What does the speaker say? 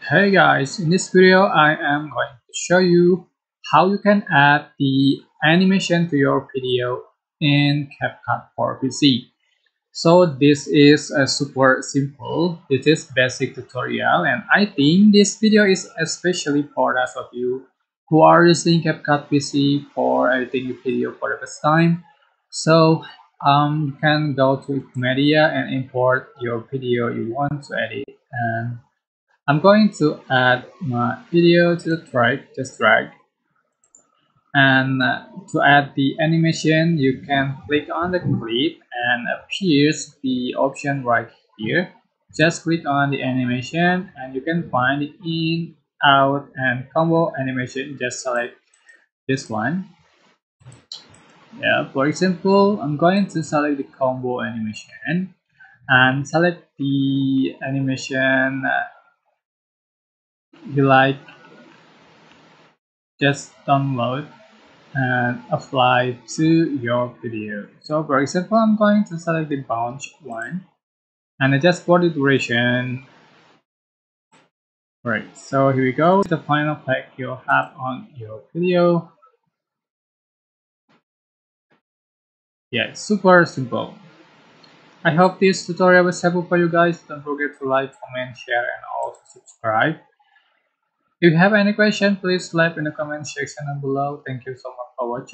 Hey guys, in this video I am going to show you how you can add the animation to your video in CapCut for PC. So this is a super simple, this is basic tutorial, and I think this video is especially for those of you who are using CapCut PC for editing your video for the first time. So you can go to media and import your video you want to edit, and I'm going to add my video to the track, just drag. And to add the animation, you can click on the clip and appears the option right here. Just click on the animation and you can find the in, out, and combo animation. Just select this one. Yeah, for example, I'm going to select the combo animation and select the animation you like. Just download and apply to your video. So for example, I'm going to select the bounce one and adjust for the duration. Right, so here we go. The final effect you'll have on your video. Yeah, it's super simple. I hope this tutorial was helpful for you guys. Don't forget to like, comment, share, and also subscribe. If you have any question, please leave in the comment section below. Thank you so much for watching.